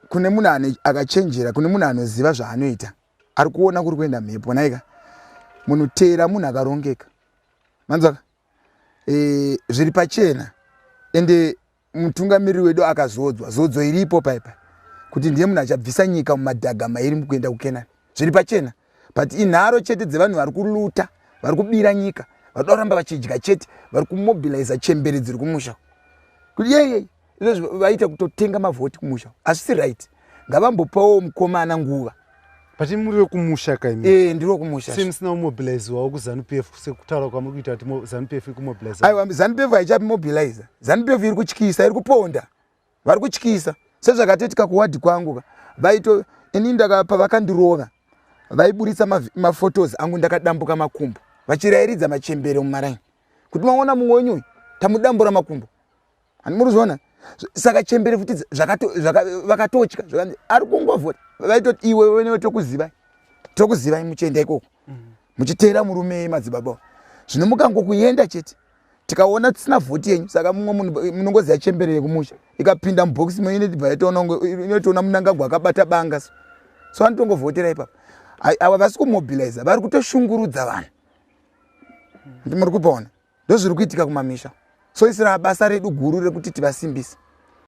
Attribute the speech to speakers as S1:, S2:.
S1: kune munhu akachenjera, kune munhu anoziva zvaanoita, ari kuona kuri kuenda mhepo naika. Munhu Tera munhu akarongeka. Manzwaka? Zviri pachena. Ende mutungamiriri wedu akazodzwa, zodzo iripo paipa. Kuti ndiye munhu achabvisa nyika mumadhaga mairi mukuenda kuKenani. Zviri pachena. But inharo chete dzevanhu vari kuluta, vari kubira nyika, vari kuramba vachidya chete, vari kumobilize chembere dziri kumusha. Kuti yeye vaita kutotenga mavhoti kumusha. Asi right. Ngavambopawo mukomana nguva.
S2: But muri kumusha kaimi.
S1: Ndiro kumusha.
S2: Since now mobilize wa ku ZANU-PF sekutaura kwa muri kuti ZANU-PF ikumobilize.
S1: Aiwa ZANU-PF haichapi mobilize. ZANU-PF iri kutyisa, iri kuponda. Vari kutyisa. Sezvakatetika kuwadi kwangu. Vaito ini ndakapa vakandirova. Vaiburisa maphotos angu ndakadambuka makumbo. Vachirairidza machembere mumaraini. Kuti maona mumwe wenyu tamudambura makumbo. Ani muruzona. Saka chembere futi vakatotya. Ari kungovhota. Vaitoti iwe wenewe tokuziva. Tokuziva muchenda ikoko. Muchitera murume madzibaba. Zvino mukangokuenda chete. Tikaona tisina vhoti yenyu. Saka mumwe munhu munongoziva chembere yekumusha. Ikapinda mubox mwe inotoona munangagwa akabata banga. So anotongovhotera ipapo. Ava vasi kumobilize, vari kutoshungurudza vanhu. Muri kupaona. Ndozviri kuitika kumamisha. So isira basa redu guru rekuti tivasimbise.